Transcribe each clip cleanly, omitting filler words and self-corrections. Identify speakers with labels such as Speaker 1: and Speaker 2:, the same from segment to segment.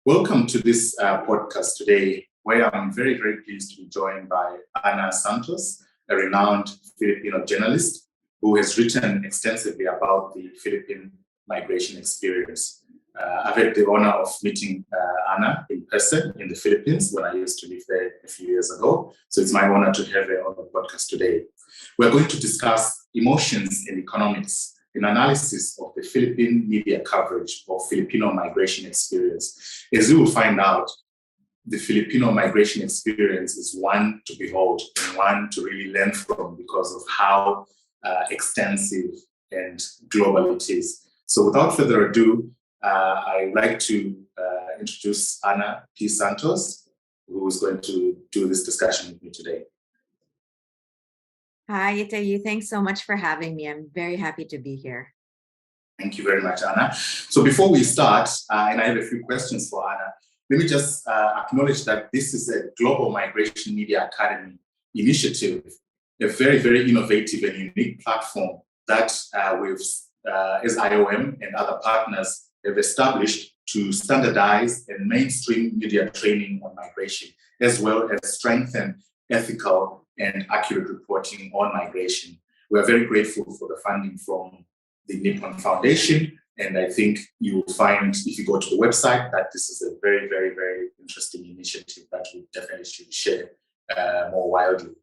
Speaker 1: Welcome to this podcast today, where I'm very, very pleased to be joined by Ana Santos, a renowned Filipino journalist who has written extensively about the Philippine migration experience. I've had the honor of meeting Ana in person in the Philippines when I used to live there a few years ago. So it's my honor to have her on the podcast today. We're going to discuss emotions and economics, an analysis of the Philippine media coverage of Filipino migration experience. As you will find out, the Filipino migration experience is one to behold and one to really learn from because of how extensive and global it is. So without further ado, I'd like to introduce Ana P. Santos, who is going to do this discussion with me today.
Speaker 2: Hi, Itayi. Thanks so much for having me. I'm very happy to be here.
Speaker 1: Thank you very much, Ana. So before we start, and I have a few questions for Ana, let me just acknowledge that this is a Global Migration Media Academy initiative, a very, very innovative and unique platform that we've, as IOM and other partners, have established to standardize and mainstream media training on migration, as well as strengthen ethical and accurate reporting on migration. We are very grateful for the funding from the Nippon Foundation, and I think you will find, if you go to the website, that this is a very, very, very interesting initiative that we definitely should share more widely.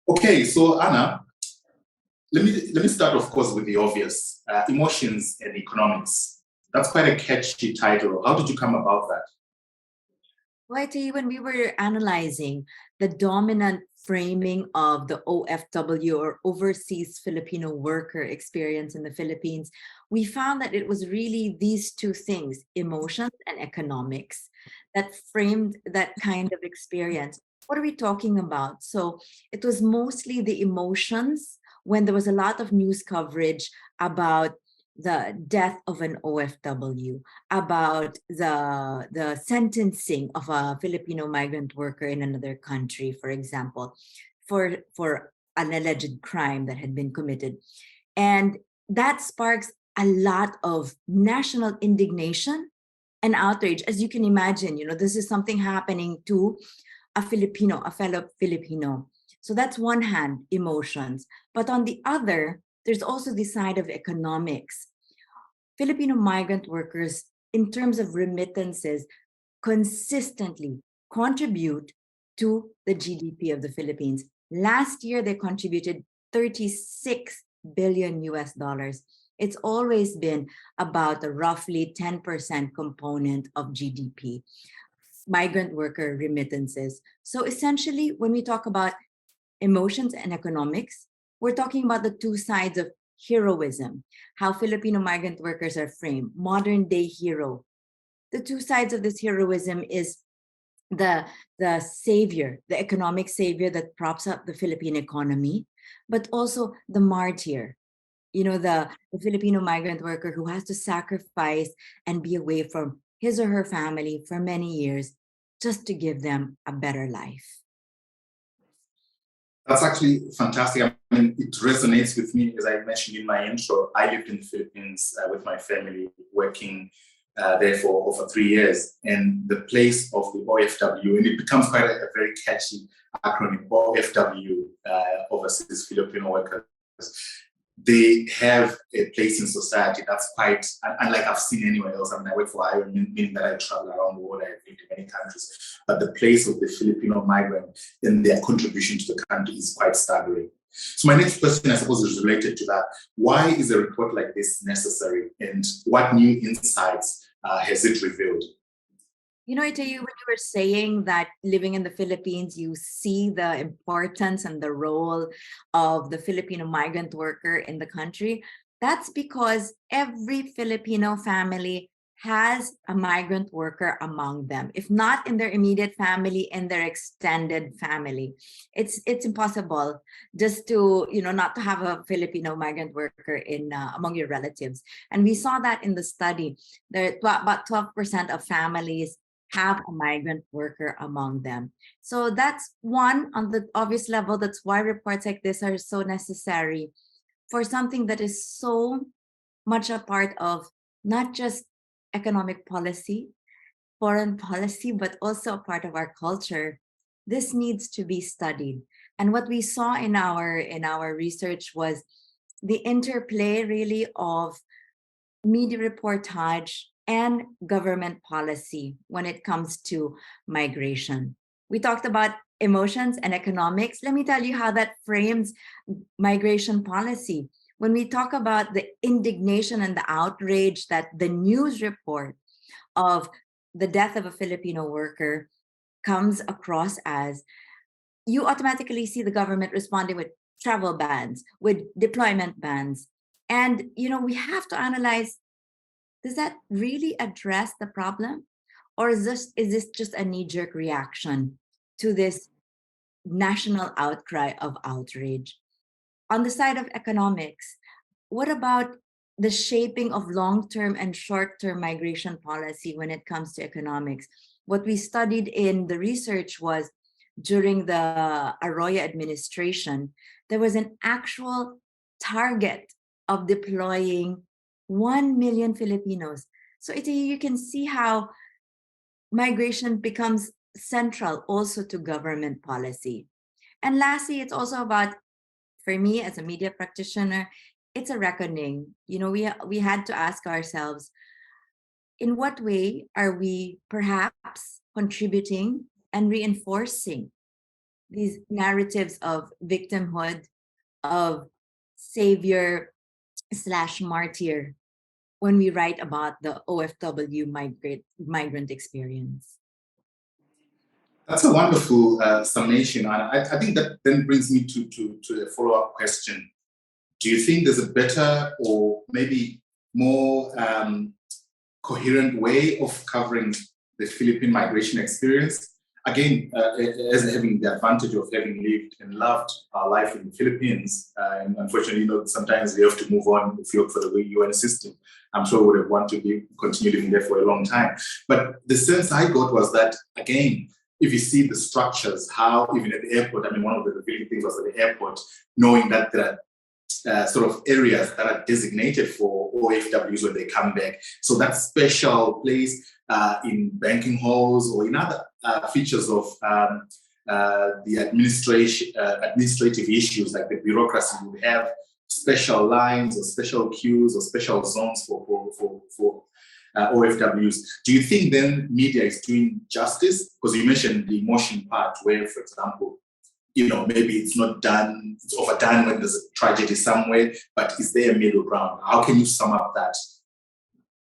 Speaker 1: Okay, so Ana, let me start, of course, with the obvious, emotions and economics. That's quite a catchy title. How did you come about that?
Speaker 2: Well, I tell you, when we were analyzing the dominant framing of the OFW or overseas Filipino worker experience in the Philippines, we found that it was really these two things, emotions and economics, that framed that kind of experience. What are we talking about? So it was mostly the emotions when there was a lot of news coverage about the death of an OFW, about the sentencing of a Filipino migrant worker in another country, for example, for an alleged crime that had been committed. And that sparks a lot of national indignation and outrage. As you can imagine, this is something happening to a Filipino, a fellow Filipino. So that's one hand, emotions. But on the other, there's also the side of economics. Filipino migrant workers, in terms of remittances, consistently contribute to the GDP of the Philippines. Last year, they contributed 36 billion US dollars. It's always been about a roughly 10% component of GDP, migrant worker remittances. So essentially, when we talk about emotions and economics, we're talking about the two sides of heroism, how Filipino migrant workers are framed, modern day hero. The two sides of this heroism is the savior, the economic savior that props up the Philippine economy, but also the martyr, the Filipino migrant worker who has to sacrifice and be away from his or her family for many years just to give them a better life.
Speaker 1: That's actually fantastic. I mean, it resonates with me. As I mentioned in my intro, I lived in the Philippines with my family, working there for over 3 years. And the place of the OFW, and it becomes quite a very catchy acronym, OFW, Overseas Filipino Workers. They have a place in society that's quite unlike I've seen anywhere else. I mean, I work for IOM, meaning that I travel around the world, I've been to many countries. But the place of the Filipino migrant and their contribution to the country is quite staggering. So my next question, I suppose, is related to that. Why is a report like this necessary, and what new insights has it revealed?
Speaker 2: I tell you, when you were saying that living in the Philippines, you see the importance and the role of the Filipino migrant worker in the country, that's because every Filipino family has a migrant worker among them, if not in their immediate family, in their extended family. It's impossible just to, not to have a Filipino migrant worker in among your relatives. And we saw that in the study. There about 12% of families have a migrant worker among them. So that's one on the obvious level. That's why reports like this are so necessary for something that is so much a part of not just economic policy, foreign policy, but also a part of our culture. This needs to be studied. And what we saw in our research was the interplay really of media reportage and government policy when it comes to migration. We talked about emotions and economics. Let me tell you how that frames migration policy. When we talk about the indignation and the outrage that the news report of the death of a Filipino worker comes across as, you automatically see the government responding with travel bans, with deployment bans. And, we have to analyze, does that really address the problem? Or is this just a knee-jerk reaction to this national outcry of outrage? On the side of economics, what about the shaping of long-term and short-term migration policy when it comes to economics? What we studied in the research was during the Arroyo administration, there was an actual target of deploying 1 million Filipinos. So you can see how migration becomes central also to government policy. And lastly, it's also about, for me as a media practitioner, it's a reckoning. We had to ask ourselves, in what way are we perhaps contributing and reinforcing these narratives of victimhood, of savior slash martyr when we write about the OFW migrant experience?
Speaker 1: That's a wonderful summation, Anna. I think that then brings me to a follow-up question. Do you think there's a better or maybe more coherent way of covering the Philippine migration experience? Again, as having the advantage of having lived and loved our life in the Philippines, and unfortunately, sometimes we have to move on if you look for the UN system. I'm sure we would have wanted to continue living there for a long time. But the sense I got was that, again, if you see the structures, how even at the airport, one of the revealing things was at the airport, knowing that there are sort of areas that are designated for OFWs when they come back. So that special place in banking halls or in other features of the administrative issues, like the bureaucracy, you have special lines or special queues or special zones for OFWs. Do you think then media is doing justice? Because you mentioned the emotion part where, for example, maybe it's not done, it's overdone when there's a tragedy somewhere, but is there a middle ground? How can you sum up that?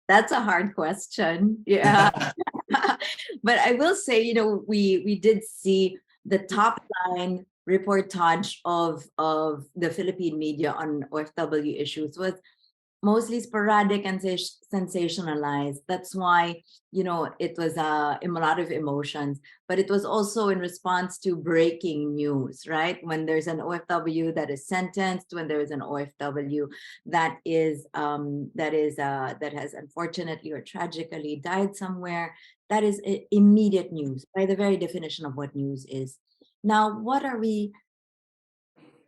Speaker 2: That's a hard question. Yeah. But I will say, we did see the top line reportage of the Philippine media on OFW issues was mostly sporadic and sensationalized. That's why, it was a lot of emotions, but it was also in response to breaking news, right? When there's an OFW that is sentenced, when there is an OFW that has unfortunately or tragically died somewhere, that is immediate news by the very definition of what news is. Now, what are we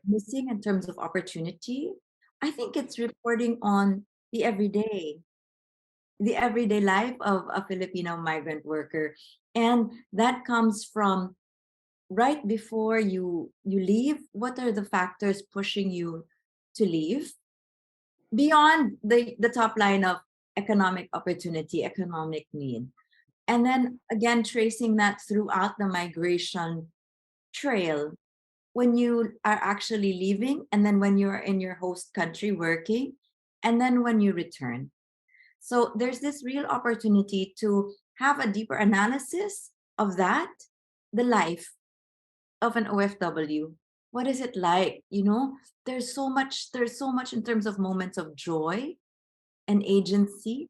Speaker 2: missing in terms of opportunity? I think it's reporting on the everyday life of a Filipino migrant worker. And that comes from right before you leave. What are the factors pushing you to leave? Beyond the top line of economic opportunity, economic need. And then again, tracing that throughout the migration trail, when you are actually leaving, and then when you're in your host country working, and then when you return. So there's this real opportunity to have a deeper analysis of that, the life of an OFW. What is it like? There's so much in terms of moments of joy and agency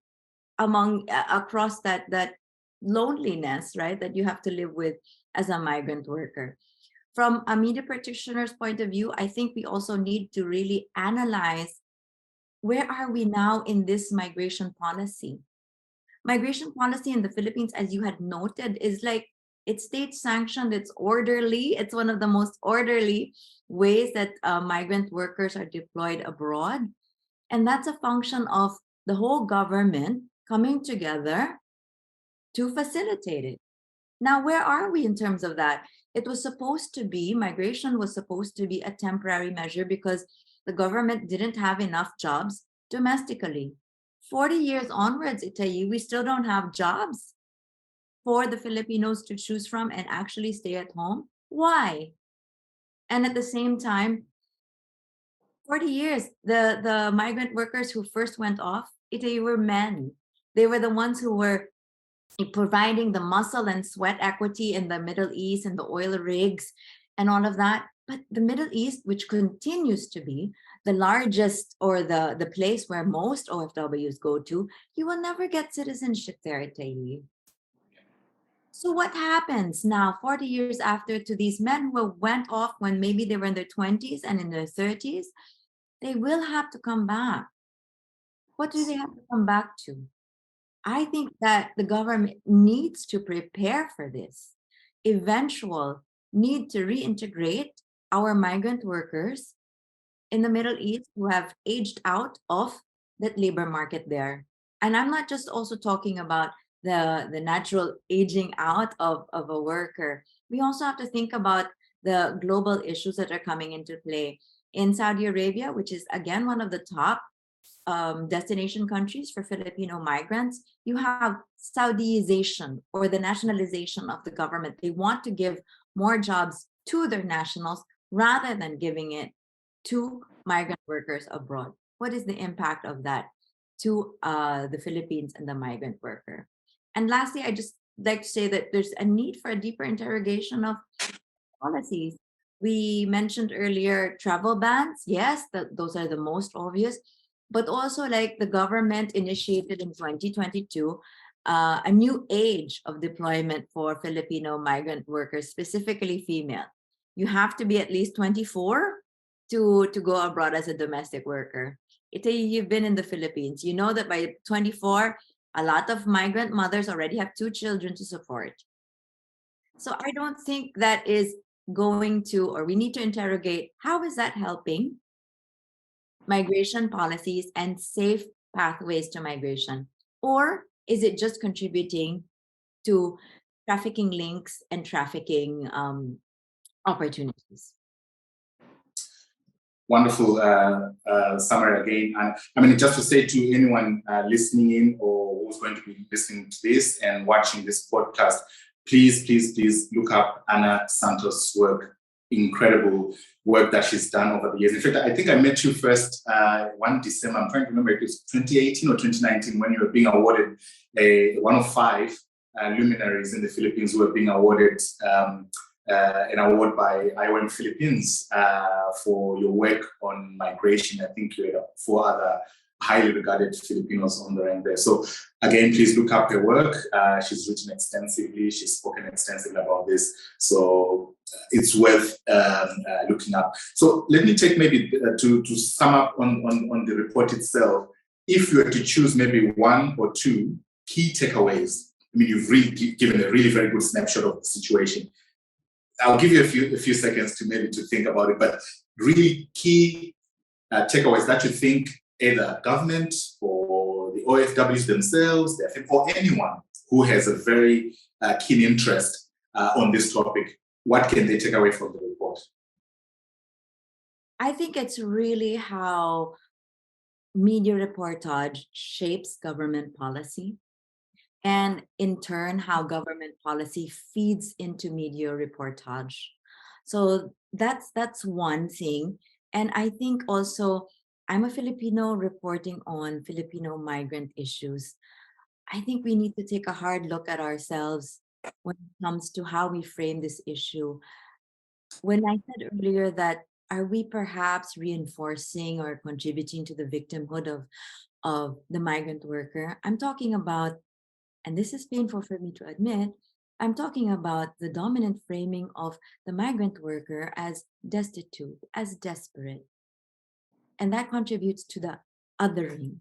Speaker 2: across that loneliness, right, that you have to live with as a migrant worker. From a media practitioner's point of view, I think we also need to really analyze, where are we now in this migration policy? Migration policy in the Philippines, as you had noted, is like, it's state sanctioned, it's orderly. It's one of the most orderly ways that migrant workers are deployed abroad. And that's a function of the whole government coming together to facilitate it. Now, where are we in terms of that? It was supposed to be, migration was supposed to be a temporary measure because the government didn't have enough jobs domestically. 40 years onwards, Itayi, we still don't have jobs for the Filipinos to choose from and actually stay at home. Why? And at the same time, 40 years, the migrant workers who first went off, they were men. They were the ones who were providing the muscle and sweat equity in the Middle East and the oil rigs and all of that. But the Middle East, which continues to be the largest or the place where most OFWs go to, you will never get citizenship there, Tayi. So what happens now, 40 years after, to these men who went off when maybe they were in their 20s and in their 30s? They will have to come back. What do they have to come back to? I think that the government needs to prepare for this eventual need to reintegrate our migrant workers in the Middle East who have aged out of that labor market there. And I'm not just also talking about the natural aging out of a worker. We also have to think about the global issues that are coming into play. In Saudi Arabia, which is again one of the top destination countries for Filipino migrants, you have Saudiization or the nationalization of the government. They want to give more jobs to their nationals rather than giving it to migrant workers abroad. What is the impact of that to the Philippines and the migrant worker? And lastly, I just like to say that there's a need for a deeper interrogation of policies. We mentioned earlier travel bans. Yes, those are the most obvious, but also like the government initiated in 2022 a new age of deployment for Filipino migrant workers, specifically female. You have to be at least 24 to go abroad as a domestic worker. You've been in the Philippines. You know that by 24, a lot of migrant mothers already have 2 children to support. So I don't think that is going to, or we need to interrogate, how is that helping migration policies and safe pathways to migration? Or is it just contributing to trafficking links and trafficking opportunities?
Speaker 1: Wonderful summary again. And I mean, just to say to anyone listening in or who's going to be listening to this and watching this podcast, please look up Anna Santos' work. Incredible work that she's done over the years. In fact, I think I met you first one December. I'm trying to remember if it was 2018 or 2019 when you were being awarded one of 5 luminaries in the Philippines who were being awarded an award by IOM Philippines for your work on migration. I think you had 4 other highly regarded Filipinos on the rank there. So again, please look up her work. She's written extensively. She's spoken extensively about this. So it's worth looking up. So let me take maybe to sum up on the report itself. If you were to choose maybe 1 or 2 key takeaways, I mean, you've really given a really very good snapshot of the situation. I'll give you a few seconds to maybe to think about it, but really key takeaways that you think either government or the OFWs themselves, or anyone who has a very keen interest on this topic, what can they take away from the report?
Speaker 2: I think it's really how media reportage shapes government policy, and in turn, how government policy feeds into media reportage. So that's one thing. And I think also, I'm a Filipino reporting on Filipino migrant issues. I think we need to take a hard look at ourselves when it comes to how we frame this issue. When I said earlier that, are we perhaps reinforcing or contributing to the victimhood of the migrant worker? I'm talking about, and this is painful for me to admit, I'm talking about the dominant framing of the migrant worker as destitute, as desperate. And that contributes to the othering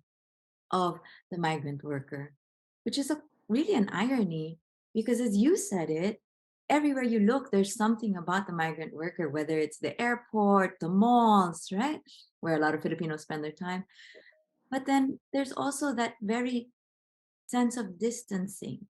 Speaker 2: of the migrant worker, which is really an irony, because as you said it, everywhere you look, there's something about the migrant worker, whether it's the airport, the malls, right? Where a lot of Filipinos spend their time. But then there's also that very sense of distancing,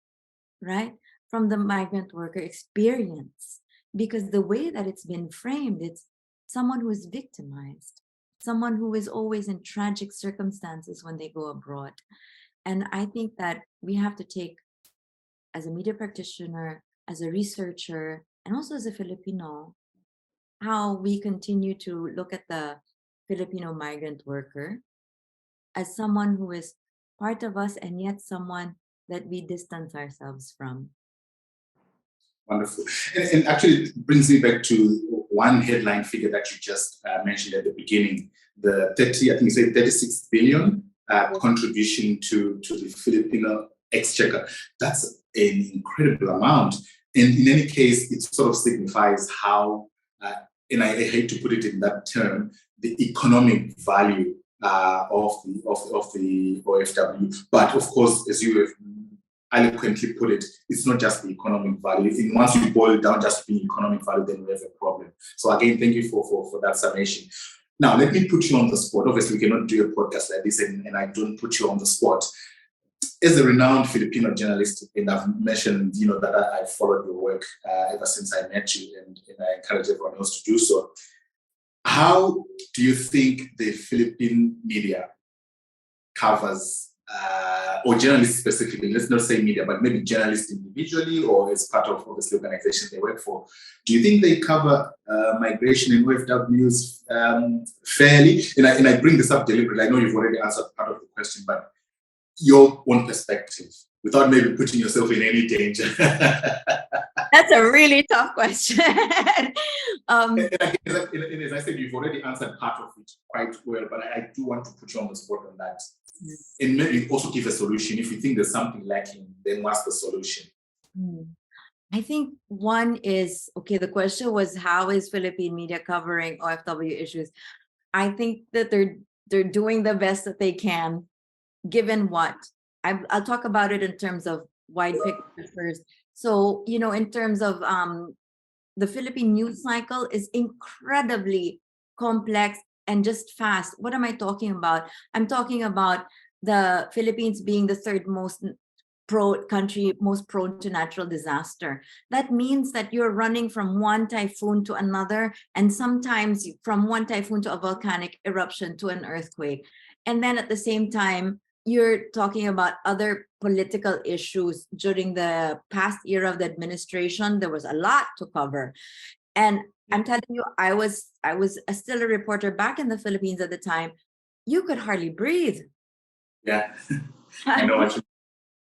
Speaker 2: right? From the migrant worker experience, because the way that it's been framed, it's someone who is victimized, someone who is always in tragic circumstances when they go abroad. And I think that we have to take, as a media practitioner, as a researcher, and also as a Filipino, how we continue to look at the Filipino migrant worker as someone who is part of us and yet someone that we distance ourselves from.
Speaker 1: Wonderful. And actually, it brings me back to one headline figure that you just mentioned at the beginning, the 30, I think you said 36 billion contribution to the Filipino exchequer. That's an incredible amount. And in any case, it sort of signifies how, and I hate to put it in that term, the economic value of the OFW. But of course, as you have eloquently put it, it's not just the economic value. And once you boil it down just to be economic value, then we have a problem. So again, thank you for that summation. Now, let me put you on the spot. Obviously, we cannot do a podcast like this and I don't put you on the spot. As a renowned Filipino journalist, and I've mentioned, that I followed your work ever since I met you, and I encourage everyone else to do so. How do you think the Philippine media covers, or journalists specifically, let's not say media, but maybe journalists individually or as part of obviously organizations they work for, do you think they cover migration and OFWs fairly? And I bring this up deliberately. I know you've already answered part of the question, but your own perspective, without maybe putting yourself in any danger.
Speaker 2: That's a really tough question.
Speaker 1: And as I said, you've already answered part of it quite well, but I do want to put you on the spot on that. And maybe also give a solution. If you think there's something lacking, then what's the solution?
Speaker 2: I think one is, okay, the question was, how is Philippine media covering OFW issues? I think that they're doing the best that they can, given what. I'll talk about it in terms of wide picture first. So, in terms of the Philippine news cycle is incredibly complex and just fast. What am I talking about? I'm talking about the Philippines being the third most country most prone to natural disaster. That means that you're running from one typhoon to another, and sometimes from one typhoon to a volcanic eruption to an earthquake. And then at the same time, you're talking about other political issues. During the past era of the administration, there was a lot to cover. And I'm telling you, I was still a reporter back in the Philippines at the time. You could hardly breathe.
Speaker 1: Yeah, I know what you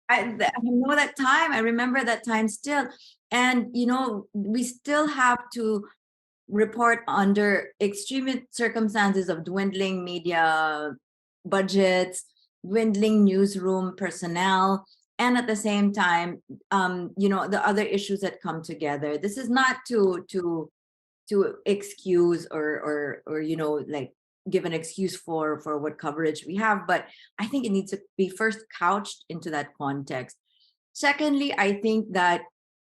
Speaker 2: I know that time. I remember that time still. And, we still have to report under extreme circumstances of dwindling media budgets, dwindling newsroom personnel, and at the same time, the other issues that come together. This is not to excuse or like give an excuse for what coverage we have, but I think it needs to be first couched into that context. Secondly, I think that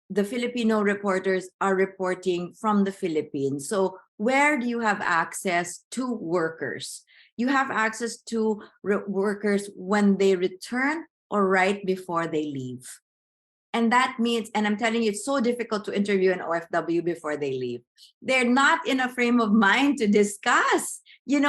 Speaker 2: the Filipino reporters are reporting from the Philippines. So where do you have access to workers? You have access to workers when they return or right before they leave. And that means, and I'm telling you, it's so difficult to interview an OFW before they leave. They're not in a frame of mind to discuss, and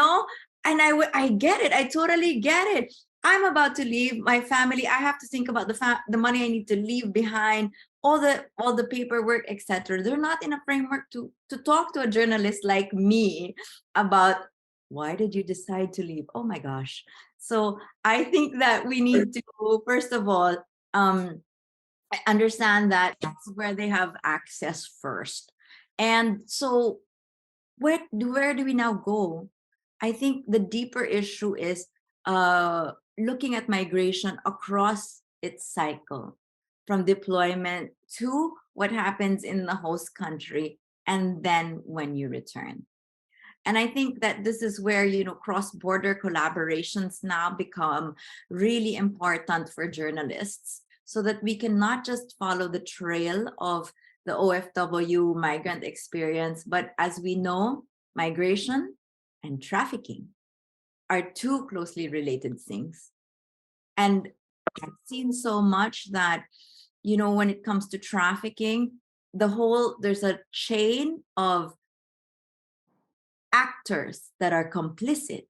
Speaker 2: I get it. I totally get it. I'm about to leave my family. I have to think about the money I need to leave behind, all the paperwork, etc. They're not in a framework to talk to a journalist like me about, why did you decide to leave? Oh my gosh. So I think that we need to, first of all, I understand that that's where they have access first. And so where do we now go? I think the deeper issue is looking at migration across its cycle, from deployment to what happens in the host country, and then when you return. And I think that this is where, cross-border collaborations now become really important for journalists, so that we can not just follow the trail of the OFW migrant experience, but as we know, migration and trafficking are two closely related things. And I've seen so much that when it comes to trafficking, there's a chain of actors that are complicit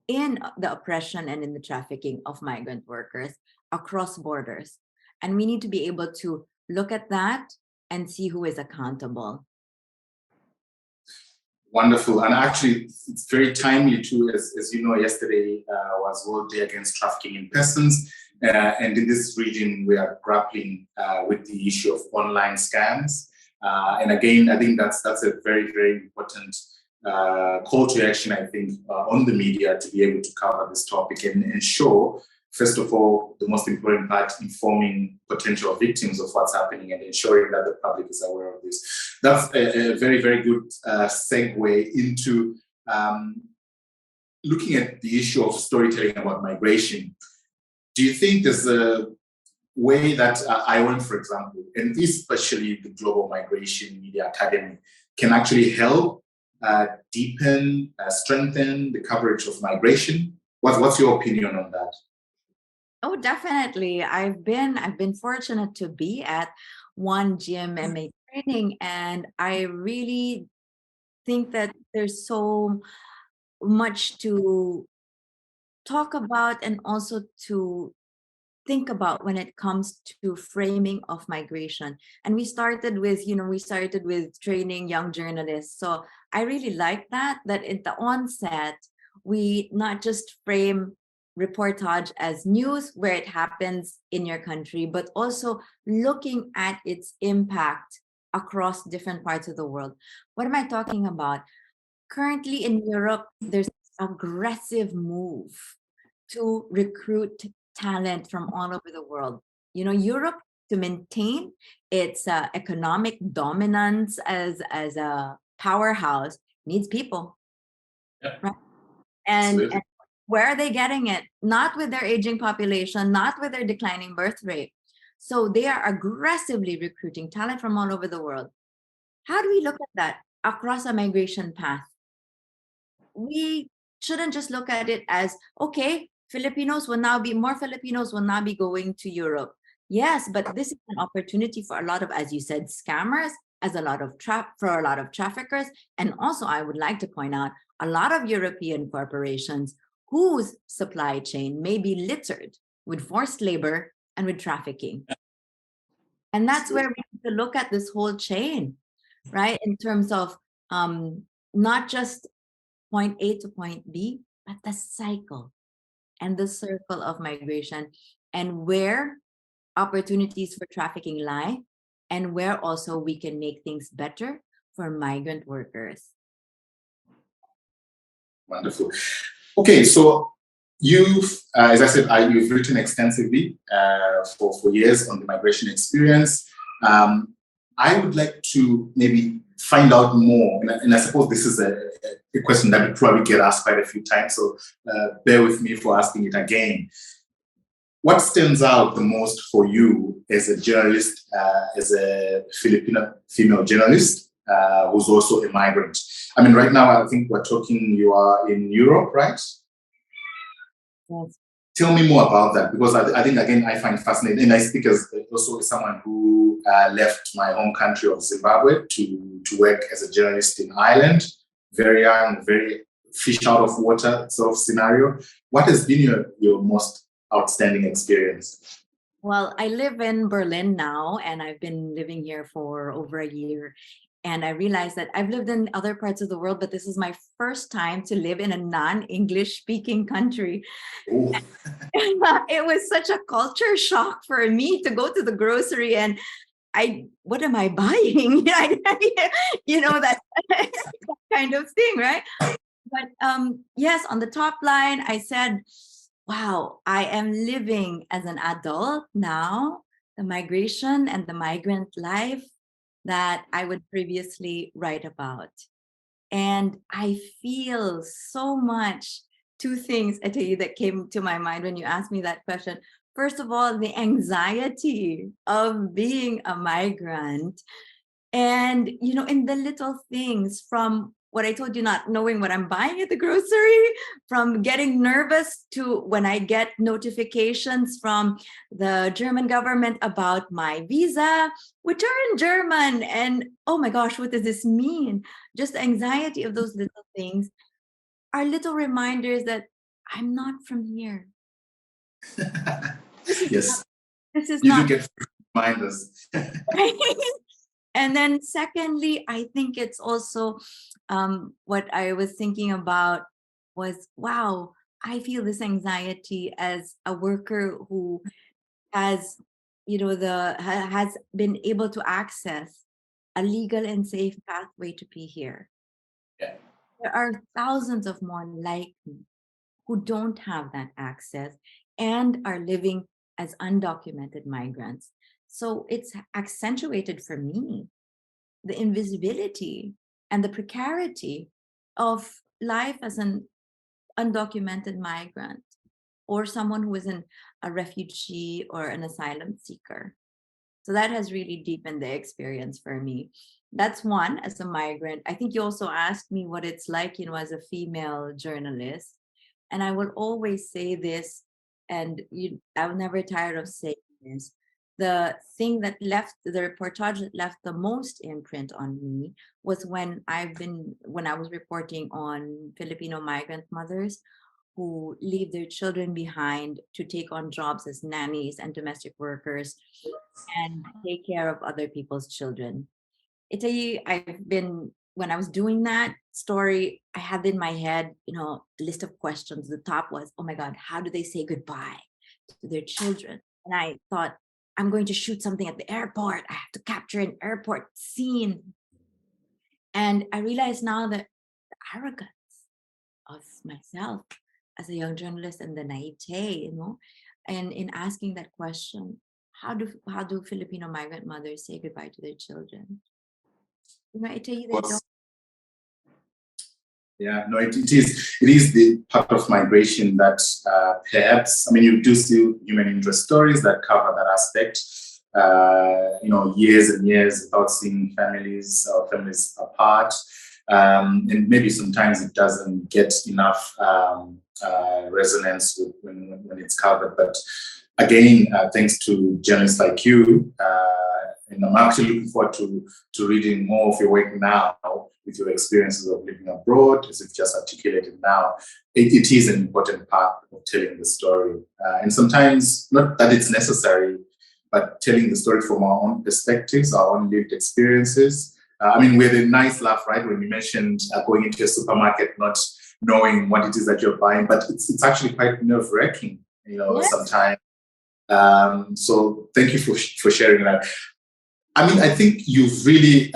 Speaker 2: in the oppression and in the trafficking of migrant workers across borders. And we need to be able to look at that and see who is accountable.
Speaker 1: Wonderful. And actually, it's very timely too, as you know, yesterday was World Day Against Trafficking in Persons. And in this region, we are grappling with the issue of online scams. And again, I think that's a very, very important call to action, I think, on the media to be able to cover this topic and ensure, first of all, the most important part, informing potential victims of what's happening and ensuring that the public is aware of this. That's a very, very good segue into looking at the issue of storytelling about migration. Do you think there's a way that IOM, for example, and especially the Global Migration Media Academy, can actually help deepen, strengthen the coverage of migration? What's your opinion on that?
Speaker 2: Oh, definitely. I've been fortunate to be at one GMMA training, and I really think that there's so much to talk about and also to think about when it comes to framing of migration. And we started with training young journalists. So I really like that at the onset, we not just frame reportage as news where it happens in your country, but also looking at its impact across different parts of the world. What am I talking about? Currently in Europe, there's an aggressive move to recruit talent from all over the world. Europe, to maintain its economic dominance as a powerhouse, needs people.
Speaker 1: Yeah.
Speaker 2: Right? And where are they getting it? Not with their aging population, not with their declining birth rate. So they are aggressively recruiting talent from all over the world. How do we look at that across a migration path? We shouldn't just look at it as, okay, more Filipinos will now be going to Europe. Yes, but this is an opportunity for a lot of, as you said, scammers, for a lot of traffickers. And also, I would like to point out a lot of European corporations whose supply chain may be littered with forced labor and with trafficking. And that's where we need to look at this whole chain, right? In terms of not just point A to point B, but the cycle and the circle of migration, and where opportunities for trafficking lie, and where also we can make things better for migrant workers.
Speaker 1: Wonderful. Okay, so you've, as I said, you've written extensively for years on the migration experience. I would like to maybe find out more, and I suppose this is a question that will probably get asked quite a few times, so bear with me for asking it again. What stands out the most for you as a journalist, as a Filipino female journalist, who's also a migrant? I mean, right now, I think you are in Europe, right?
Speaker 2: Yes.
Speaker 1: Tell me more about that, because I think, again, I find it fascinating. And I speak as also someone who left my home country of Zimbabwe to work as a journalist in Ireland, very young, very fish out of water sort of scenario. What has been your most outstanding experience?
Speaker 2: Well, I live in Berlin now, and I've been living here for over a year. And I realized that I've lived in other parts of the world, but this is my first time to live in a non-English speaking country. It was such a culture shock for me to go to the grocery and what am I buying? That kind of thing, right? But yes, on the top line, I said, wow, I am living as an adult now, the migration and the migrant life that I would previously write about. And I feel so much. Two things, Itayi, that came to my mind when you asked me that question. First of all, the anxiety of being a migrant. And, in the little things, from what I told you, not knowing what I'm buying at the grocery, from getting nervous to when I get notifications from the German government about my visa, which are in German. And oh my gosh, what does this mean? Just the anxiety of those little things are little reminders that I'm not from here. This is
Speaker 1: Yes,
Speaker 2: this is
Speaker 1: you do
Speaker 2: not
Speaker 1: get reminders.
Speaker 2: right. And then secondly, I think it's also what I was thinking about was, wow, I feel this anxiety as a worker who has, has been able to access a legal and safe pathway to be here.
Speaker 1: Yeah.
Speaker 2: There are thousands of more like me who don't have that access and are living as undocumented migrants. So it's accentuated for me the invisibility and the precarity of life as an undocumented migrant or someone who is a refugee or an asylum seeker. So that has really deepened the experience for me. That's one, as a migrant. I think you also asked me what it's like, as a female journalist. And I will always say this, and I'm never tired of saying this. The thing that left the reportage that left the most imprint on me was when I was reporting on Filipino migrant mothers who leave their children behind to take on jobs as nannies and domestic workers and take care of other people's children. Itayi, when I was doing that story, I had in my head, a list of questions. The top was, oh my God, how do they say goodbye to their children? And I thought, I'm going to shoot something at the airport. I have to capture an airport scene. And I realize now that the arrogance of myself as a young journalist and the naivete, and in asking that question, how do Filipino migrant mothers say goodbye to their children? I tell you, they don't.
Speaker 1: Yeah, no, it is the part of migration that perhaps, I mean, you do see human interest stories that cover that aspect, years and years without seeing families or families apart. And maybe sometimes it doesn't get enough resonance when it's covered. But again, thanks to journalists like you, and I'm actually looking forward to reading more of your work now with your experiences of living abroad, as you've just articulated now. It is an important part of telling the story. And sometimes, not that it's necessary, but telling the story from our own perspectives, our own lived experiences. We had a nice laugh, right, when you mentioned going into a supermarket, not knowing what it is that you're buying, but it's actually quite nerve-wracking,
Speaker 2: Yes.
Speaker 1: sometimes. So thank you for sharing that. I think you've really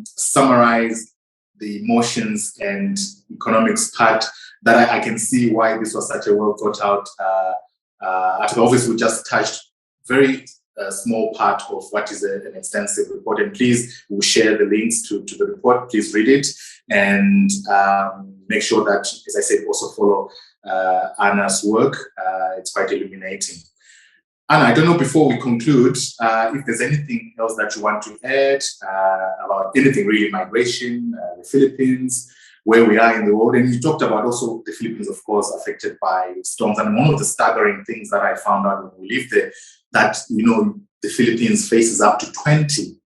Speaker 1: summarized the emotions and economics part that I can see why this was such a well thought out article. Obviously, we just touched very small part of what is an extensive report. And please, we'll share the links to the report. Please read it and make sure that, as I said, also follow Anna's work. It's quite illuminating. Anna, I don't know, before we conclude, if there's anything else that you want to add about anything really, migration, the Philippines, where we are in the world. And you talked about also the Philippines, of course, affected by storms. And one of the staggering things that I found out when we lived there, that, the Philippines faces up to 20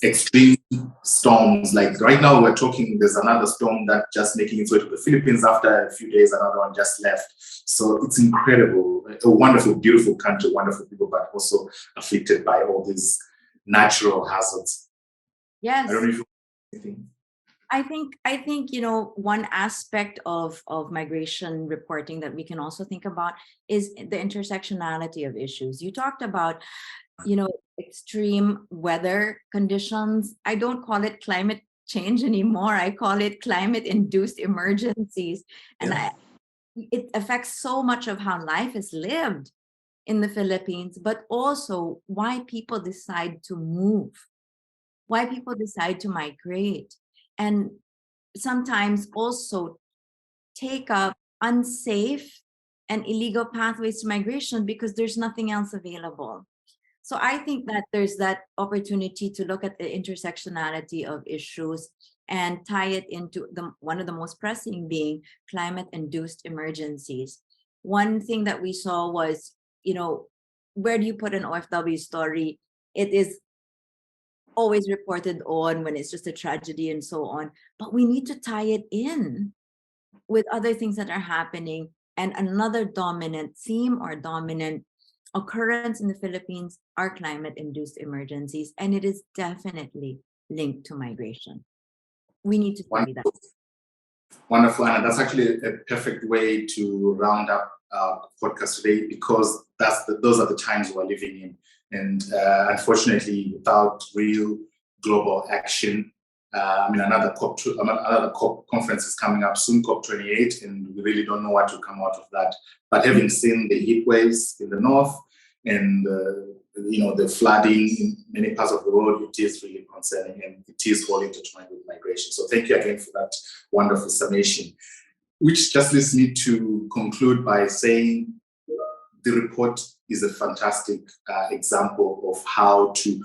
Speaker 1: extreme storms. Like right now we're talking, there's another storm that just making its way to the Philippines. After a few days, another one just left. So it's incredible, a wonderful, beautiful country, wonderful people, but also afflicted by all these natural hazards.
Speaker 2: Yes.
Speaker 1: I don't know if you anything.
Speaker 2: I think one aspect of migration reporting that we can also think about is the intersectionality of issues. You talked about extreme weather conditions. I don't call it climate change anymore. I call it climate induced emergencies. And it affects so much of how life is lived in the Philippines, but also why people decide to move, why people decide to migrate, and sometimes also take up unsafe and illegal pathways to migration because there's nothing else available. So I think that there's that opportunity to look at the intersectionality of issues and tie it into one of the most pressing being climate-induced emergencies. One thing that we saw was, where do you put an OFW story? It is always reported on when it's just a tragedy and so on, but we need to tie it in with other things that are happening. And another dominant theme or dominant occurrence in the Philippines are climate-induced emergencies, and it is definitely linked to migration. We need to study that.
Speaker 1: Wonderful, Anna. That's actually a perfect way to round up our podcast today, because those are the times we're living in. And unfortunately, without real global action, another COP conference is coming up soon, COP28, and we really don't know what will come out of that. But having seen the heat waves in the north and the flooding in many parts of the world, it is really concerning, and it is all intertwined with migration. So thank you again for that wonderful summation, which just leads me to conclude by saying the report is a fantastic example of how to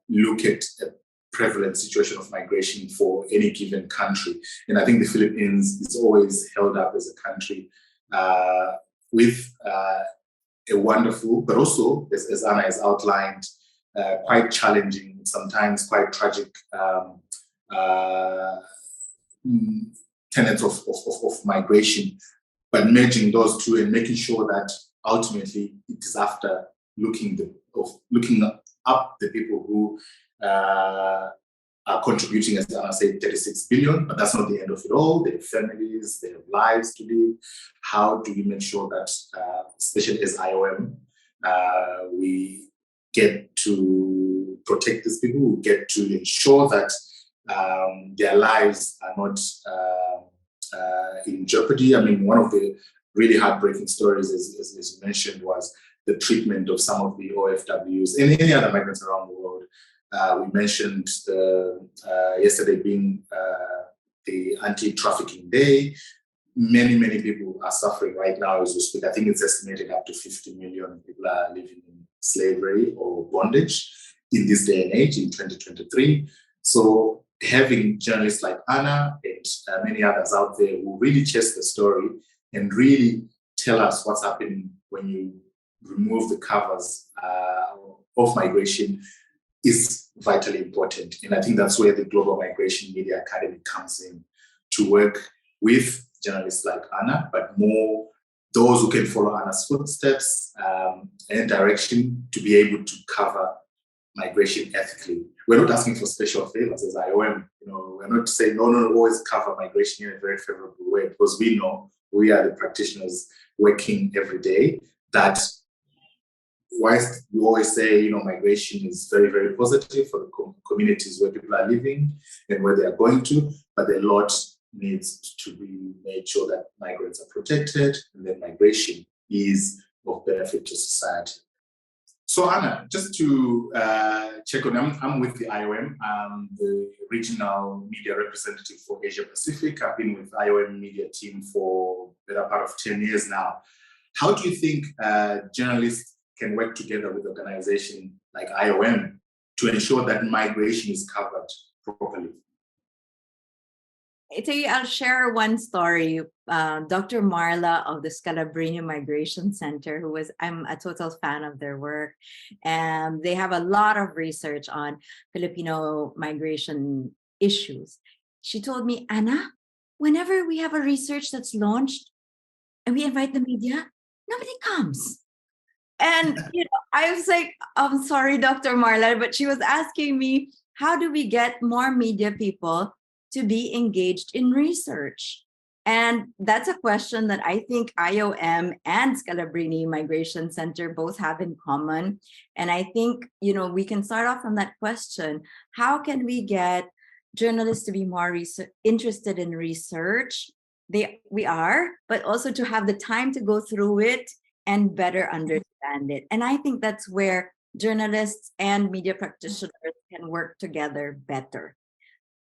Speaker 1: look at a prevalent situation of migration for any given country. And I think the Philippines is always held up as a country with a wonderful, but also, as Anna has outlined, quite challenging, sometimes quite tragic tenets of migration, but merging those two and making sure that ultimately it is after looking up the people who are contributing, as Anna said, 36 billion, but that's not the end of it all. They have families, they have lives to live. How do we make sure that, especially as IOM, we get to protect these people, we get to ensure that their lives are not in jeopardy? I mean, one of the really heartbreaking stories, as you mentioned, was the treatment of some of the OFWs and any other migrants around the world. We mentioned yesterday being the Anti-Trafficking Day. Many people are suffering right now as we speak. I think it's estimated up to 50 million people are living in slavery or bondage in this day and age, in 2023. So having journalists like Anna and many others out there who really chase the story and really tell us what's happening when you remove the covers of migration is vitally important. And I think that's where the Global Migration Media Academy comes in, to work with journalists like Anna, but more those who can follow Anna's footsteps and direction to be able to cover migration ethically. We're not asking for special favors as IOM. We're not saying, no, always cover migration in a very favorable way, because we know we are the practitioners working every day that whilst we always say, migration is very, very positive for the communities where people are living and where they are going to, but a lot needs to be made sure that migrants are protected and that migration is of benefit to society. So Anna, just to check on, I'm with the IOM, the regional media representative for Asia Pacific. I've been with IOM media team for a better part of 10 years now. How do you think journalists can work together with organizations like IOM to ensure that migration is covered properly?
Speaker 2: Itayi, I'll share one story. Dr. Marla of the Scalabrini Migration Center, I'm a total fan of their work, and they have a lot of research on Filipino migration issues. She told me, Anna, whenever we have a research that's launched and we invite the media, nobody comes. And I was like, I'm sorry, Dr. Marla, but she was asking me, how do we get more media people to be engaged in research? And that's a question that I think IOM and Scalabrini Migration Center both have in common. And I think, we can start off from that question. How can we get journalists to be more interested in research? We are, but also to have the time to go through it and better understand it. And I think that's where journalists and media practitioners can work together better.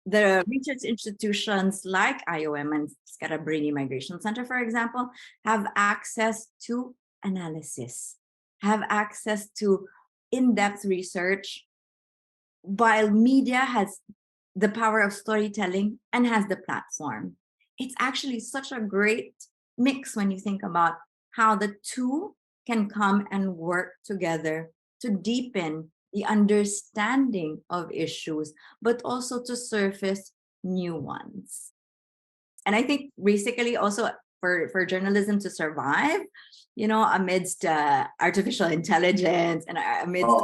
Speaker 2: The research institutions like IOM and Scalabrini Migration Center, for example, have access to analysis, have access to in-depth research, while media has the power of storytelling and has the platform. It's actually such a great mix when you think about how the two can come and work together to deepen the understanding of issues, but also to surface new ones. And I think basically also for journalism to survive, amidst artificial intelligence and amidst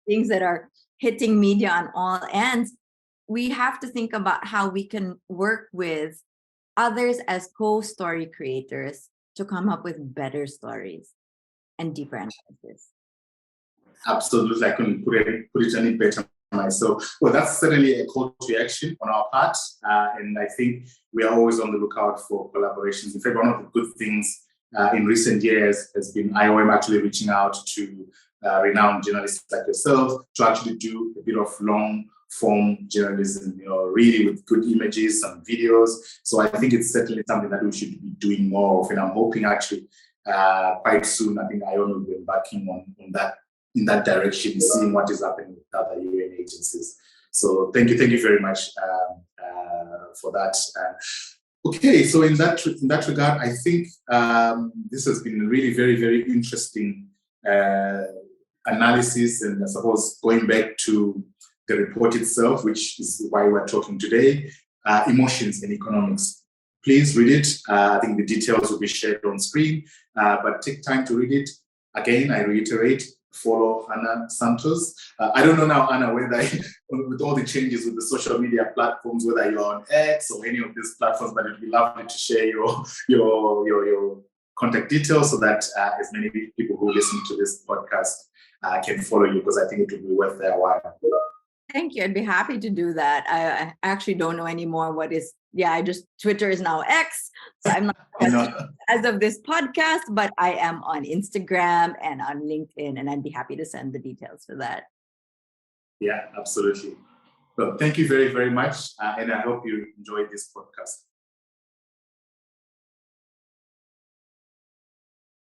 Speaker 2: things that are hitting media on all ends, we have to think about how we can work with others as co-story creators to come up with better stories and deeper analysis.
Speaker 1: Absolutely, I couldn't put it any better myself. Well, that's certainly a call to action on our part, and I think we are always on the lookout for collaborations. In fact, one of the good things in recent years has been IOM actually reaching out to renowned journalists like yourself to actually do a bit of long form journalism, really with good images and videos. So I think it's certainly something that we should be doing more of, and I'm hoping actually quite soon, I think IOM will be embarking on that, in that direction, seeing what is happening with other UN agencies. So thank you very much for that. Okay, so in that regard, I think this has been a really very interesting analysis, and I suppose going back to the report itself, which is why we're talking today, emotions and economics. Please read it. I think the details will be shared on screen, but take time to read it. Again, I reiterate, follow Anna Santos. I don't know now, Anna, whether with all the changes with the social media platforms, whether you're on X or any of these platforms, but it'd be lovely to share your contact details so that as many people who listen to this podcast can follow you, because I think it will be worth their while.
Speaker 2: Thank you. I'd be happy to do that. I actually don't know anymore what is. Twitter is now X. So I'm not as of this podcast, but I am on Instagram and on LinkedIn, and I'd be happy to send the details for that.
Speaker 1: Yeah, absolutely. Well, thank you very much. And I hope you enjoyed this podcast.